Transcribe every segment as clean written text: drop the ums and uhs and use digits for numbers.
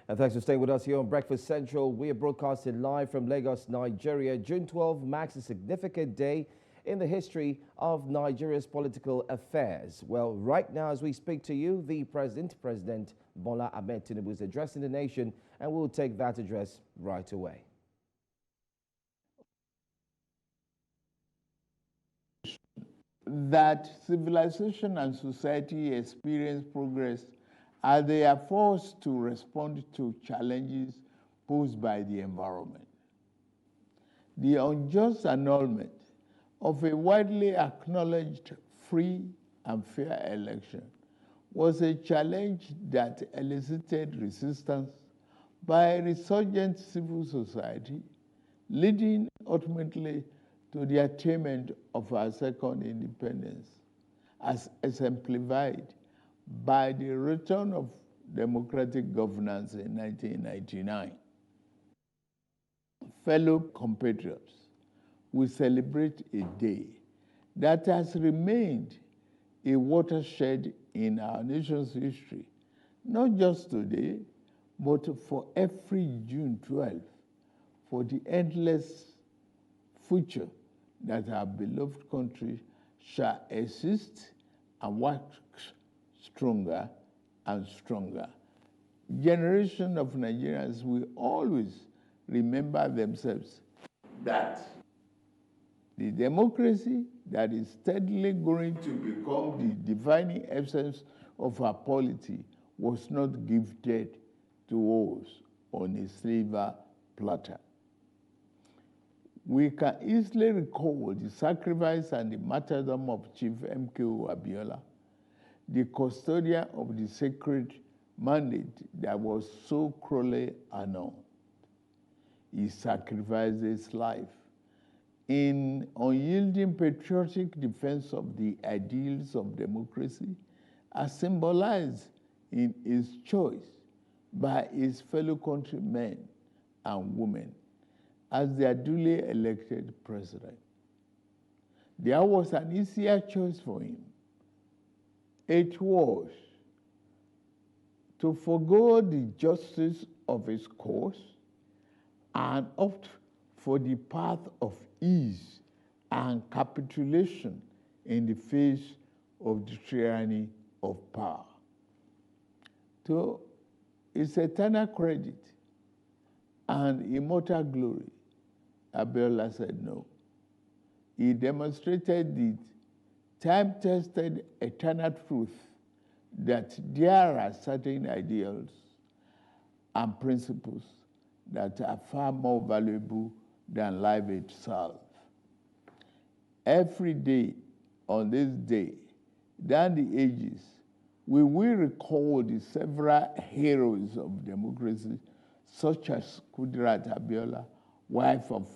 And thanks for staying with us here on Breakfast Central. We are broadcasting live from Lagos, Nigeria. June 12 marks a significant day in the history of Nigeria's political affairs. Well, right now as we speak to you, the President Bola Tinubu is addressing the nation, and we'll take that address right away. That civilization and society experience progress as they are forced to respond to challenges posed by the environment. The unjust annulment of a widely acknowledged free and fair election was a challenge that elicited resistance by a resurgent civil society, leading ultimately to the attainment of our second independence, as exemplified by the return of democratic governance in 1999. Fellow compatriots, we celebrate a day that has remained a watershed in our nation's history, not just today, but for every June 12th, for the endless future that our beloved country shall exist and work stronger and stronger. Generation of Nigerians will always remember themselves that the democracy that is steadily going to become the defining essence of our polity was not gifted to us on a silver platter. We can easily recall the sacrifice and the martyrdom of Chief M.K.O. Abiola, the custodian of the sacred mandate that was so cruelly annulled. He sacrificed his life in unyielding patriotic defense of the ideals of democracy, as symbolized in his choice by his fellow countrymen and women as their duly elected president. There was an easier choice for him. It was to forgo the justice of his cause and opt for the path of ease and capitulation in the face of the tyranny of power. To his eternal credit and immortal glory, Abiola said no. He demonstrated the time-tested eternal truth that there are certain ideals and principles that are far more valuable than life itself. Every day on this day, down the ages, we will recall the several heroes of democracy, such as Kudirat Abiola, wife of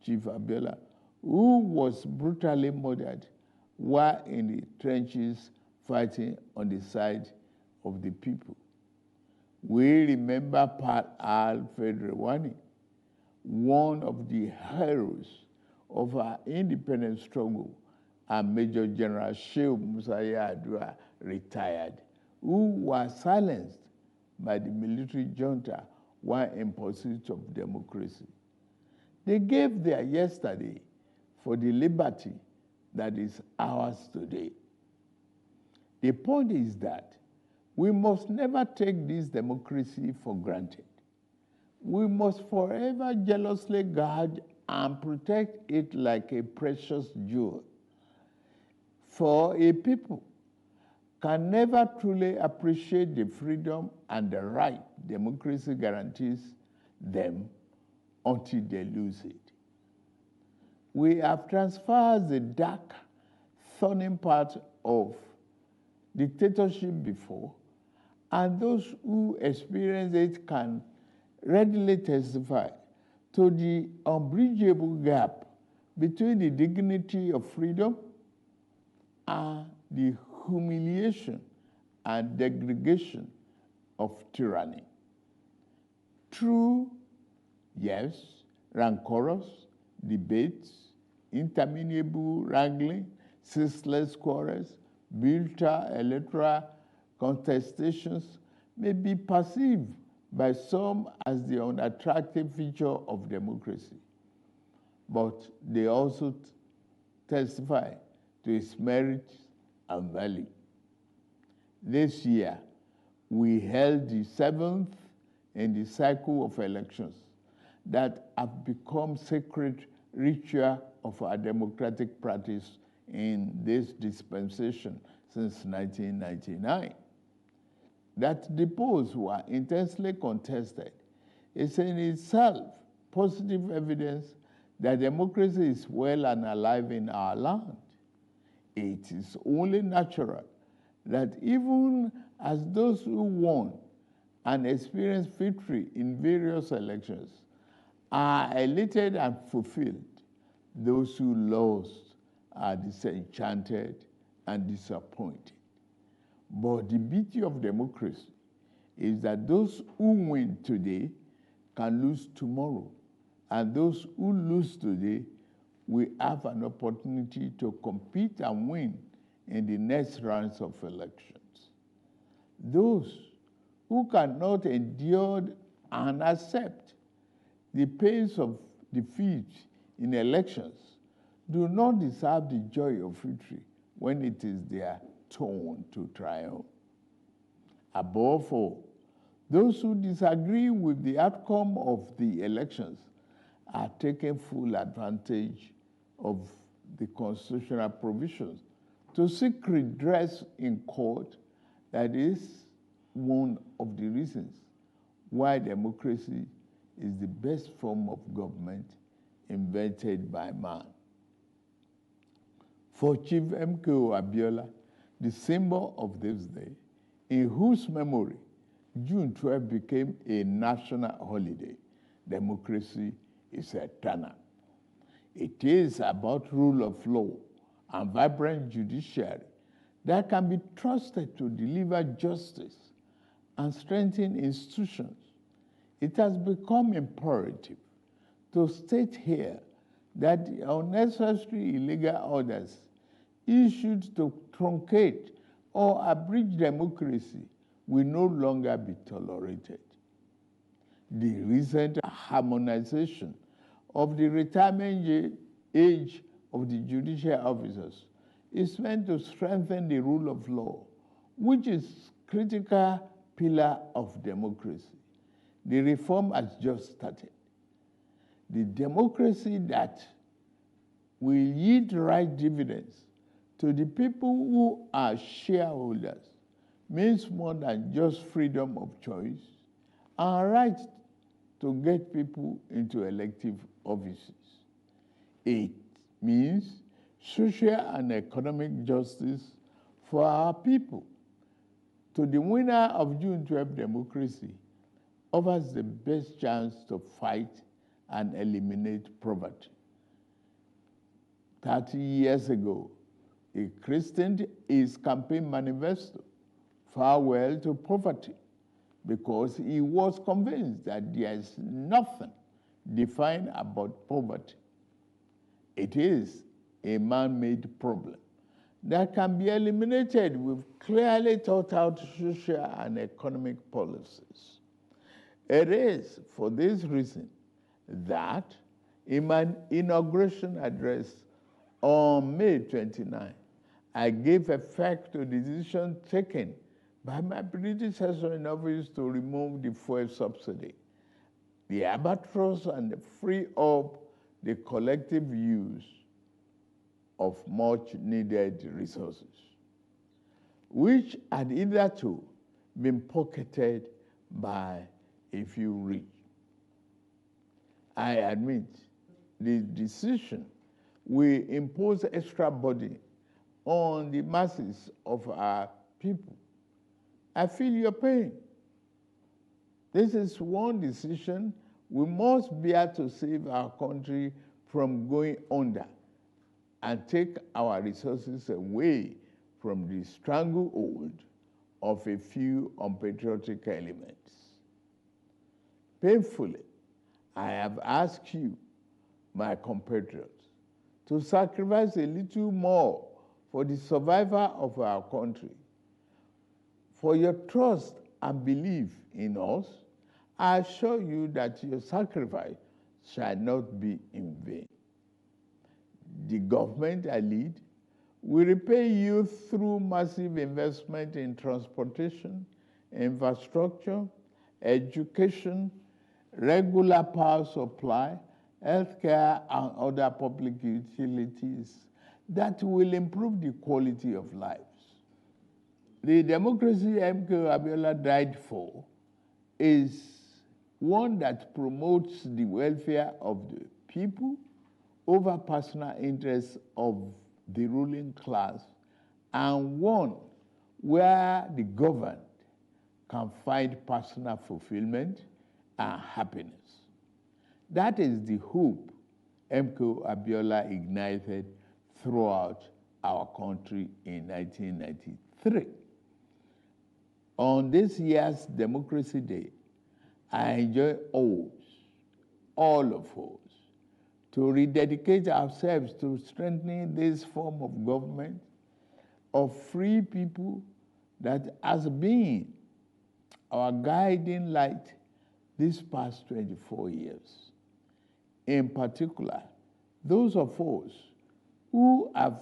Chief Abiola, who was brutally murdered while in the trenches fighting on the side of the people. We remember Pat Alfred Rewani, one of the heroes of our independence struggle, and Major General Shehu Musaya Adua, retired, who was silenced by the military junta while in pursuit of democracy. They gave their yesterday for the liberty that is ours today. The point is that we must never take this democracy for granted. We must forever jealously guard and protect it like a precious jewel. For a people can never truly appreciate the freedom and the right democracy guarantees them until they lose it. We have transferred the dark, thorny part of dictatorship before, and those who experience it can readily testify to the unbridgeable gap between the dignity of freedom and the humiliation and degradation of tyranny. True, yes, rancorous debates, interminable wrangling, ceaseless quarrels, bitter electoral contestations may be perceived by some as the unattractive feature of democracy, but they also testify to its merits and value. This year, we held the 7th in the cycle of elections that have become sacred ritual of our democratic practice in this dispensation since 1999. That the polls were intensely contested is in itself positive evidence that democracy is well and alive in our land. It is only natural that even as those who won and experienced victory in various elections are elated and fulfilled, those who lost are disenchanted and disappointed. But the beauty of democracy is that those who win today can lose tomorrow, and those who lose today will have an opportunity to compete and win in the next rounds of elections. Those who cannot endure and accept the pains of defeat in elections do not deserve the joy of victory when it is their turn to triumph. Above all, those who disagree with the outcome of the elections are taking full advantage of the constitutional provisions to seek redress in court. That is one of the reasons why democracy is the best form of government invented by man. For Chief M.K.O. Abiola, the symbol of this day, in whose memory June 12 became a national holiday, democracy is eternal. It is about rule of law and vibrant judiciary that can be trusted to deliver justice and strengthen institutions. It has become imperative to state here that the unnecessary illegal orders issued to truncate or abridge democracy will no longer be tolerated. The recent harmonization of the retirement age of the judicial officers is meant to strengthen the rule of law, which is a critical pillar of democracy. The reform has just started. The democracy that will yield right dividends to the people who are shareholders means more than just freedom of choice and right to get people into elective offices. It means social and economic justice for our people. To the winner of June 12 democracy offers the best chance to fight and eliminate poverty. 30 years ago, he christened his campaign manifesto, Farewell to Poverty, because he was convinced that there is nothing defined about poverty. It is a man-made problem that can be eliminated with clearly thought out social and economic policies. It is for this reason that in my inauguration address on May 29, I gave effect to the decision taken by my predecessor in office to remove the fuel subsidy, the albatross, and free up the collective use of much needed resources, which had hitherto been pocketed by a few rich. I admit the decision will impose extra burden on the masses of our people. I feel your pain. This is one decision we must bear to save our country from going under and take our resources away from the stranglehold of a few unpatriotic elements. Painfully, I have asked you, my compatriots, to sacrifice a little more for the survival of our country, for your trust and belief in us, I assure you that your sacrifice shall not be in vain. The government I lead will repay you through massive investment in transportation, infrastructure, education, regular power supply, healthcare, and other public utilities that will improve the quality of lives. The democracy MK Abiola died for is one that promotes the welfare of the people over personal interests of the ruling class, and one where the governed can find personal fulfillment and happiness. That is the hope MK Abiola ignited throughout our country in 1993. On this year's Democracy Day, I enjoy all of us, to rededicate ourselves to strengthening this form of government of free people that has been our guiding light these past 24 years. In particular, those of us who have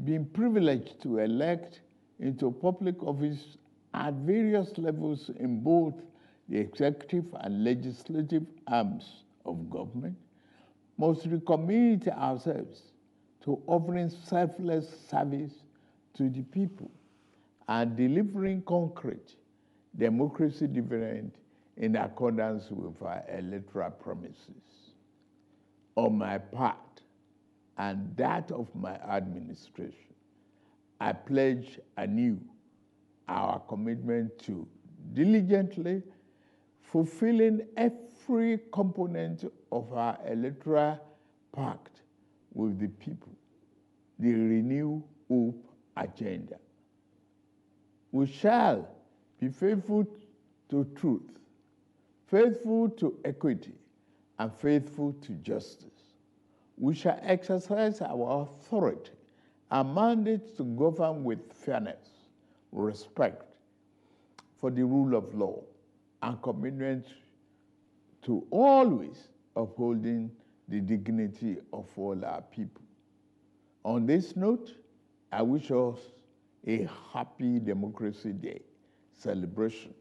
been privileged to elect into public office at various levels in both the executive and legislative arms of government must recommit ourselves to offering selfless service to the people and delivering concrete democracy dividend in accordance with our electoral promises. On my part and that of my administration, I pledge anew our commitment to diligently fulfilling every component of our electoral pact with the people, the Renew Hope agenda. We shall be faithful to truth, faithful to equity, and faithful to justice. We shall exercise our authority and mandate to govern with fairness, respect for the rule of law, and commitment to always upholding the dignity of all our people. On this note, I wish us a happy Democracy Day celebration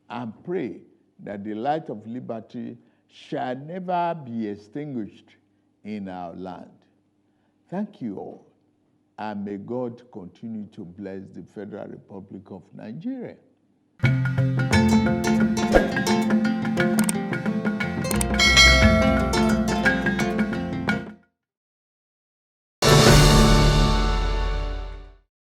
and pray that the light of liberty shall never be extinguished in our land. Thank you all, and may God continue to bless the Federal Republic of Nigeria.